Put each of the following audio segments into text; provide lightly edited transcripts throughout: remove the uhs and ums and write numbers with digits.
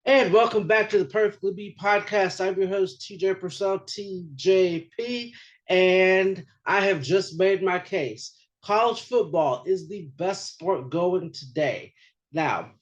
And welcome back to the Perfectly Be podcast. I'm your host, TJ Percell, TJP, and I have just made my case. College football is the best sport going today. Now,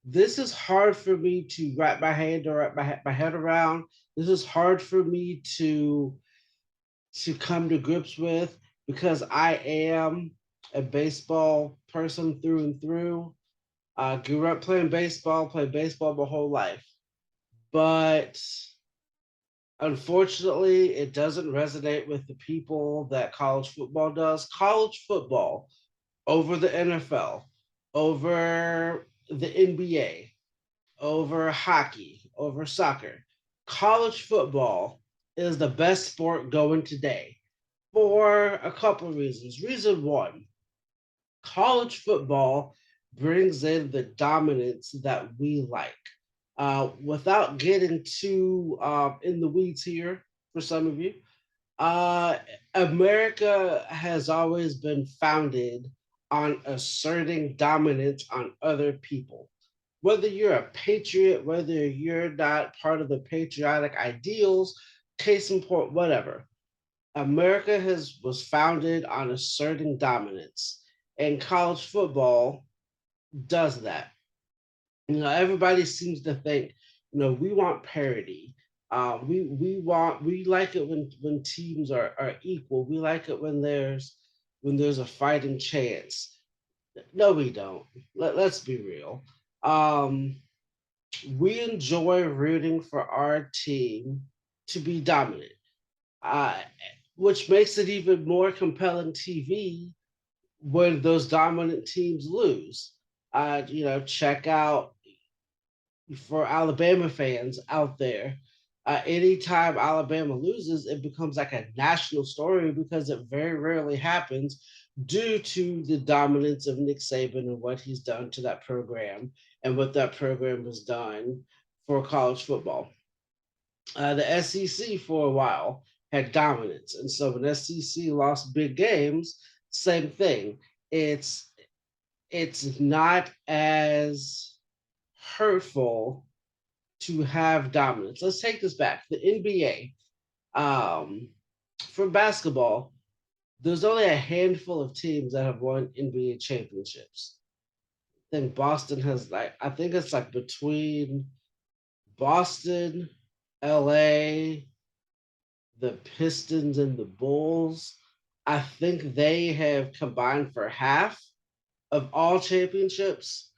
this is hard for me to wrap my hand or wrap my head around. This is hard for me to come to grips with because I am a baseball person through and through. I grew up playing baseball, played baseball my whole life. But unfortunately, it doesn't resonate with the people that college football does. College football over the NFL, over the NBA, over hockey, over soccer. College football is the best sport going today for a couple of reasons. Reason one, college football brings in the dominance that we like. Without getting too in the weeds here for some of you, uh, America has always been founded on asserting dominance on other people. Whether you're a patriot, whether you're not part of the patriotic ideals, case in point, whatever. America has was founded on asserting dominance, and college football does that. Everybody seems to think, we want parity. We like it when teams are equal. We like it when there's a fighting chance. No, we don't. Let's be real. Um, we enjoy rooting for our team to be dominant, uh, which makes it even more compelling TV when those dominant teams lose. Check out for Alabama fans out there. Anytime Alabama loses, it becomes like a national story because it very rarely happens due to the dominance of Nick Saban and what he's done to that program and what that program has done for college football. The SEC for a while had dominance, and so when SEC lost big games, same thing. It's it's not as hurtful to have dominance. Let's take this back. The NBA, for basketball, there's only a handful of teams that have won NBA championships. I think Boston has I think it's like between Boston, LA, the Pistons, and the Bulls. I think they have combined for half of all championships.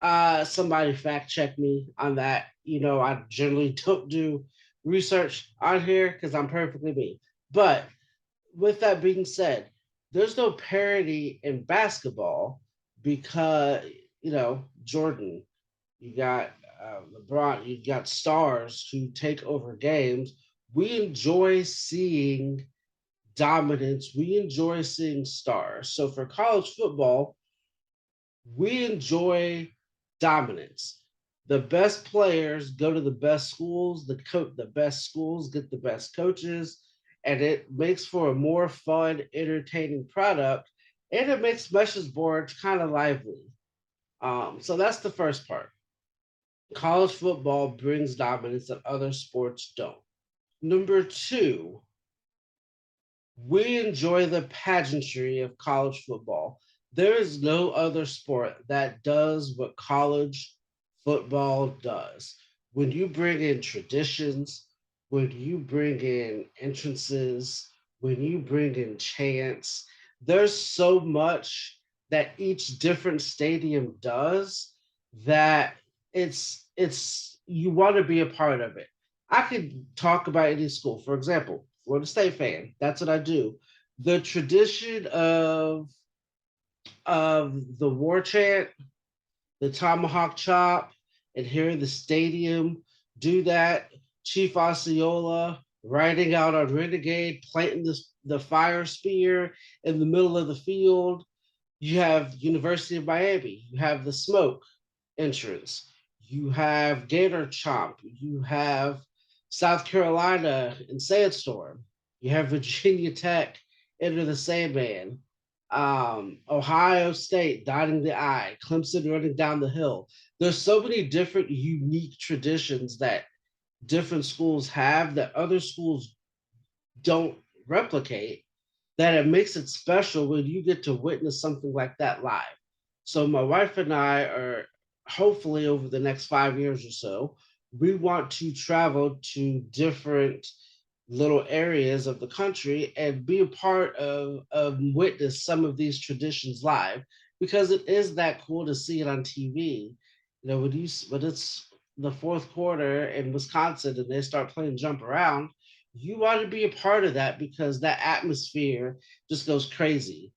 Somebody fact check me on that. I generally don't do research on here because I'm perfectly me. But with that being said, there's no parity in basketball because Jordan, you got LeBron, you got stars who take over games. We enjoy seeing dominance. We enjoy seeing stars. So for college football, we enjoy dominance. The best players go to the best schools. The best schools get the best coaches, and it makes for a more fun, entertaining product, and it makes message boards kind of lively. So that's the first part. College football brings dominance that other sports don't. Number two, we enjoy the pageantry of college football. There is no other sport that does what college football does. When you bring in traditions, when you bring in entrances, when you bring in chants, there's so much that each different stadium does that it's you want to be a part of it. I could talk about any school. For example, Florida State fan. That's what I do. The tradition of the war chant, the tomahawk chop, and hearing the stadium do that. Chief Osceola riding out on Renegade, planting the fire spear in the middle of the field. You have University of Miami. You have the smoke entrance. You have Gator Chomp. You have South Carolina and Sandstorm. You have Virginia Tech Enter the Sandman. Ohio State dotting the I, Clemson running down the hill. There's so many different unique traditions that different schools have that other schools don't replicate, that it makes it special when you get to witness something like that live. So my wife and I are, hopefully over the next 5 years or so, we want to travel to different little areas of the country and be a part of witness some of these traditions live, because it is that cool to see it on TV. When it's the fourth quarter in Wisconsin and they start playing jump around, you want to be a part of that because that atmosphere just goes crazy.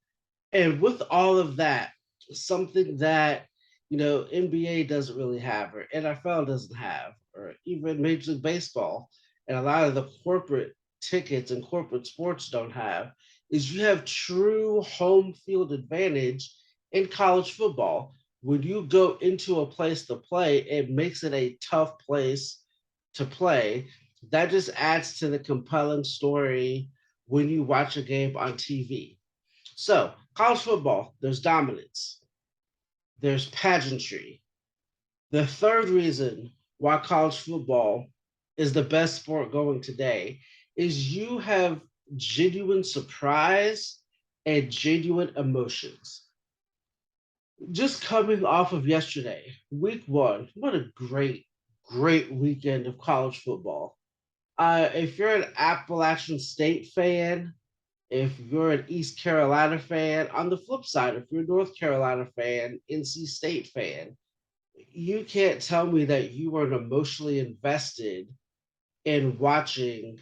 And with all of that, something that NBA doesn't really have, or NFL doesn't have, or even Major League Baseball, and a lot of the corporate tickets and corporate sports don't have, is you have true home field advantage in college football. When you go into a place to play, it makes it a tough place to play. That just adds to the compelling story when you watch a game on TV. So, college football, there's dominance, there's pageantry. The third reason why college football is the best sport going today is you have genuine surprise and genuine emotions. Just coming off of yesterday, week one, what a great weekend of college football. If you're an Appalachian State fan, if you're an East Carolina fan, on the flip side, if you're a North Carolina fan, NC State fan, you can't tell me that you weren't emotionally invested in watching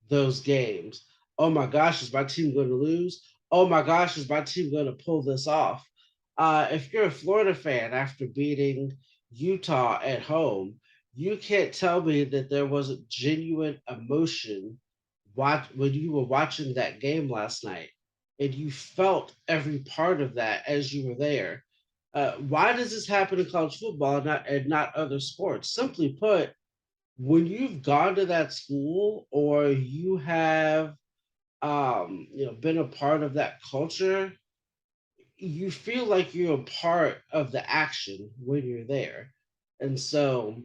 those games. Oh my gosh, is my team going to lose? Oh my gosh, is my team going to pull this off? If you're a Florida fan after beating Utah at home, you can't tell me that there wasn't genuine emotion when you were watching that game last night, and you felt every part of that as you were there. Why does this happen in college football and not other sports? Simply put, when you've gone to that school or you have been a part of that culture, you feel like you're a part of the action when you're there. And so,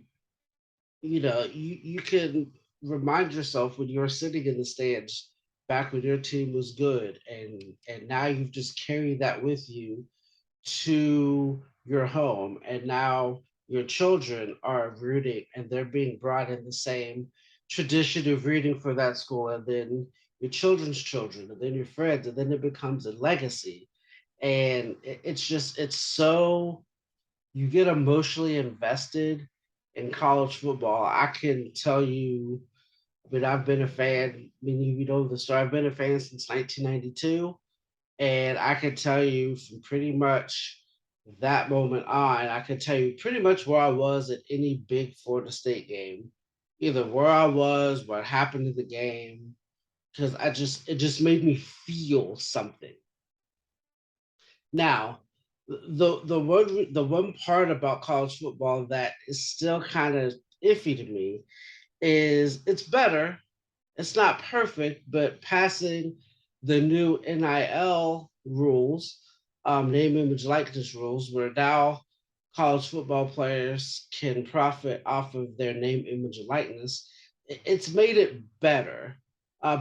you can remind yourself when you're sitting in the stands back when your team was good, and now you've just carried that with you to your home, and now your children are rooting and they're being brought in the same tradition of rooting for that school, and then your children's children, and then your friends, and then it becomes a legacy. And it's so, you get emotionally invested in college football. I can tell you, I mean, I've been a fan, I mean, you know the story, I've been a fan since 1992. And I can tell you from pretty much that moment on, I can tell you pretty much where I was at any big Florida State game, either where I was, what happened in the game, because it just made me feel something. Now, the one part about college football that is still kind of iffy to me is it's better. It's not perfect, but passing the new NIL rules, name, image, likeness rules, where now college football players can profit off of their name, image, and likeness, it's made it better.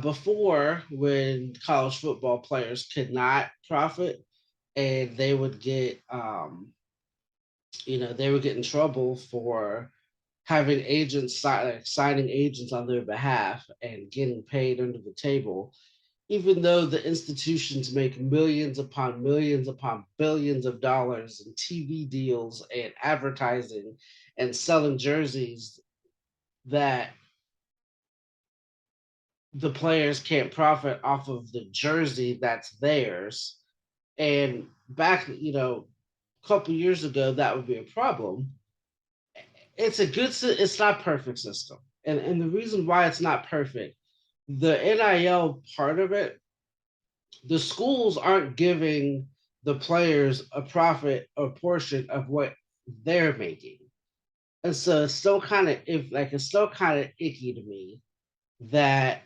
Before, when college football players could not profit, and they would get, they would get in trouble for having signing agents on their behalf and getting paid under the table, even though the institutions make millions upon billions of dollars in TV deals and advertising and selling jerseys, that the players can't profit off of the jersey that's theirs. And back, a couple years ago, that would be a problem. It's not perfect system. And the reason why it's not perfect, the NIL part of it, the schools aren't giving the players a profit or portion of what they're making. And so it's still kind of, if like it's still kind of icky to me that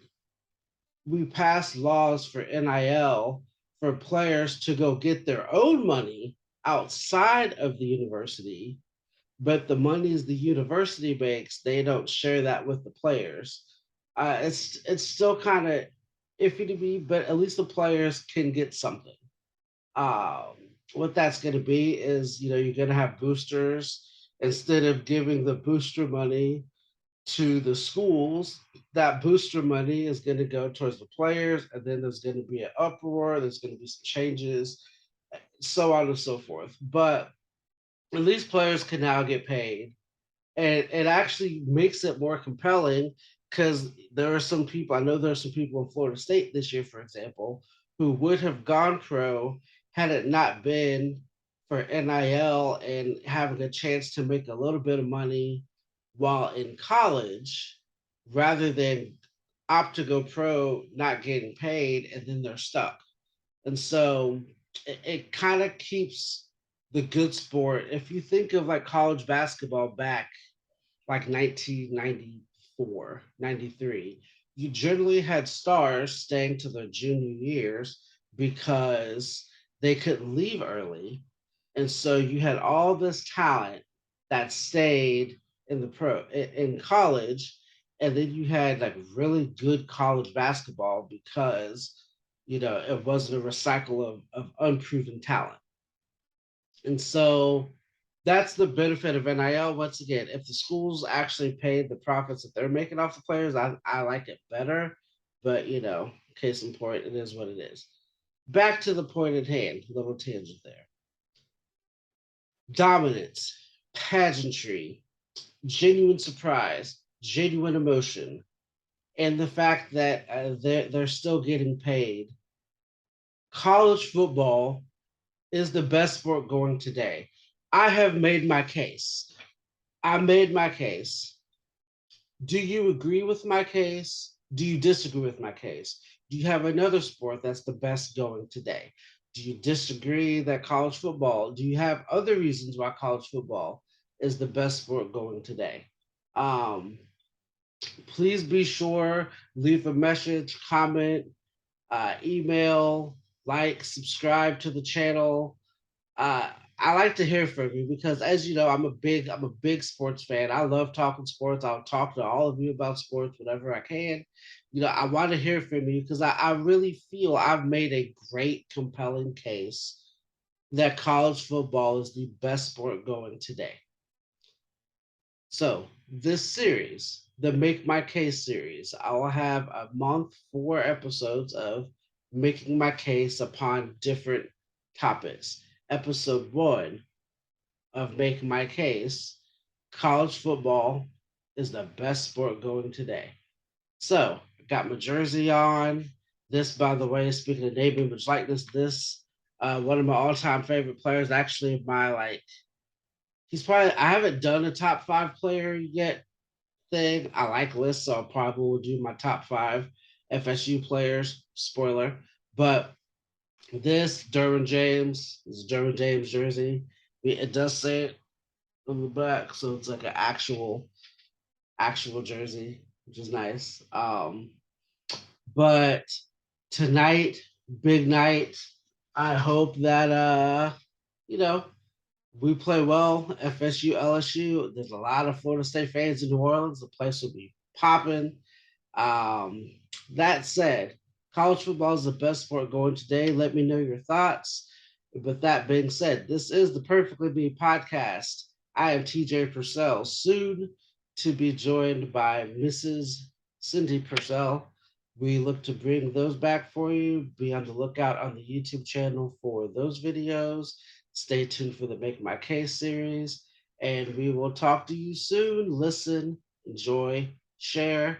we pass laws for NIL for players to go get their own money outside of the university, but the monies the university makes, they don't share that with the players. It's still kind of iffy to me, but at least the players can get something. Um, what that's going to be is, you're going to have boosters. Instead of giving the booster money to the schools, that booster money is going to go towards the players, and then there's going to be an uproar. There's going to be some changes, so on and so forth. But at least players can now get paid, and it actually makes it more compelling because there are some people, I know there are some people in Florida State this year, for example, who would have gone pro had it not been for NIL and having a chance to make a little bit of money while in college rather than opt to go pro, not getting paid, and then they're stuck. And so it kind of keeps the good sport. If you think of like college basketball back like 1994, 93, you generally had stars staying to their junior years because they couldn't leave early. And so you had all this talent that stayed in the in college, and then you had like really good college basketball because it wasn't a recycle of unproven talent. And so that's the benefit of NIL. Once again, if the schools actually paid the profits that they're making off the players, I like it better. But case in point, it is what it is. Back to the point at hand, little tangent there. Dominance, pageantry, genuine surprise, genuine emotion, and the fact that they're still getting paid. College football is the best sport going today. I have made my case. I made my case. Do you agree with my case? Do you disagree with my case? Do you have another sport that's the best going today? Do you disagree that college football? Do you have other reasons why college football is the best sport going today? Um, Please be sure, leave a message, comment, email, like, subscribe to the channel. I like to hear from you because, as you know, I'm a big sports fan. I love talking sports. I'll talk to all of you about sports whenever I can. I want to hear from you because I really feel I've made a great, compelling case that college football is the best sport going today. So this series, the Make My Case series, I will have a month, 4 episodes of making my case upon different topics. Episode 1 of Making My Case, college football is the best sport going today. So I got my jersey on. This, by the way, speaking of name, image, likeness, this one of my all-time favorite players, actually my he's probably, I haven't done a top 5 player yet thing. I like lists, so I probably will do my top 5 FSU players. Spoiler, but this Derwin James is Derwin James jersey. It does say it on the back, so it's like an actual jersey, which is nice. But tonight, big night. I hope that you know, we play well. FSU, LSU. There's a lot of Florida State fans in New Orleans. The place will be popping. Um, that said, college football is the best sport going today. Let me know your thoughts. With that being said, this is the Perfectly Me podcast. I am TJ Percell, soon to be joined by Mrs. Cindy Percell. We look to bring those back for you. Be on the lookout on the YouTube channel for those videos. Stay tuned for the Make My Case series. And we will talk to you soon. Listen, enjoy, share.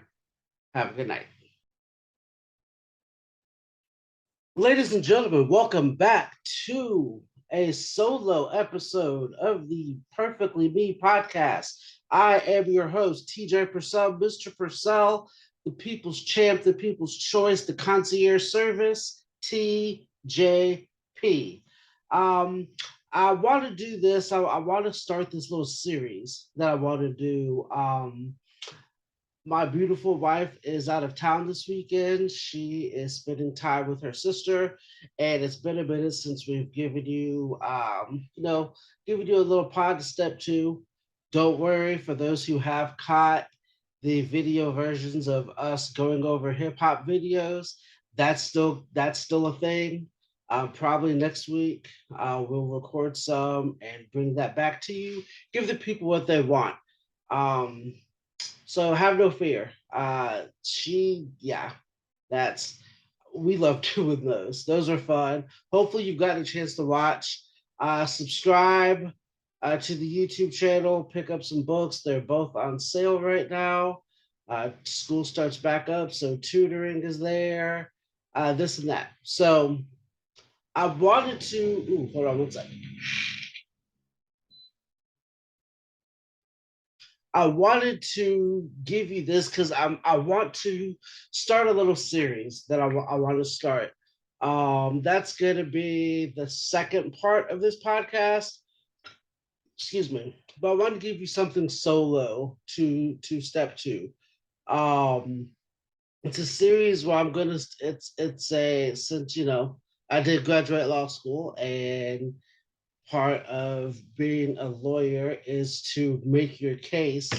Have a good night. Ladies and gentlemen, welcome back to a solo episode of the Perfectly Me podcast. I am your host, TJ Percell, Mr. Percell, the people's champ, the people's choice, the concierge service, TJP. Um, I want to do this. I want to start this little series that I want to do. My beautiful wife is out of town this weekend. She is spending time with her sister, and it's been a minute since we've given you, giving you a little pod to step to. Don't worry, for those who have caught the video versions of us going over hip hop videos, that's still a thing. Probably next week, we'll record some and bring that back to you. Give the people what they want. Um, so have no fear. That's we love doing those. Those are fun. Hopefully, you've gotten a chance to watch. Subscribe to the YouTube channel. Pick up some books. They're both on sale right now. School starts back up, so tutoring is there. This and that. So I wanted to. Ooh, hold on one second. I wanted to give you this because I want to start a little series that I want to start. That's going to be the second part of this podcast. Excuse me, but I want to give you something solo to step to. Um, it's a series where I'm gonna. It's a since I did graduate law school, and part of being a lawyer is to make your case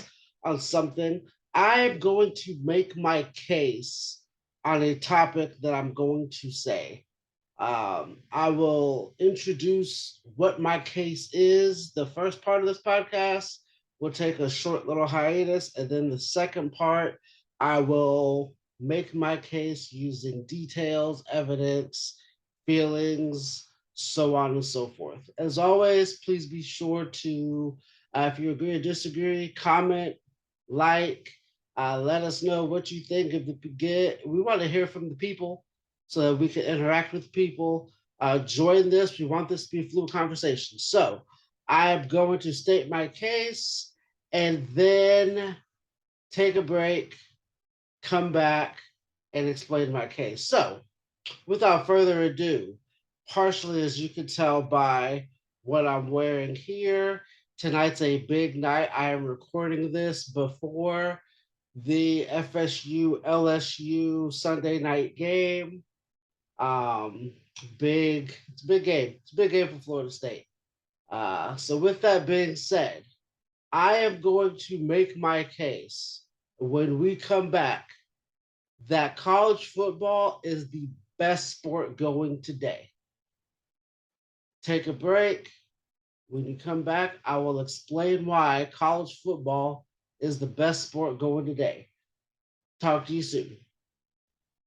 on something. I'm going to make my case on a topic that I'm going to say. I will introduce what my case is. The first part of this podcast will take a short little hiatus, and then the second part, I will make my case using details, evidence, feelings, so on and so forth. As always, please be sure to, if you agree or disagree, comment, like, let us know what you think of the get. We want to hear from the people so that we can interact with people. Join this. We want this to be a fluid conversation. So I'm going to state my case and then take a break, come back, and explain my case. So without further ado, partially as you can tell by what I'm wearing here, tonight's a big night. I am recording this before the FSU LSU Sunday night game. Um, it's a big game. It's a big game for Florida State. So with that being said, I am going to make my case when we come back that college football is the best sport going today. Take a break. When you come back, I will explain why college football is the best sport going today. Talk to you soon.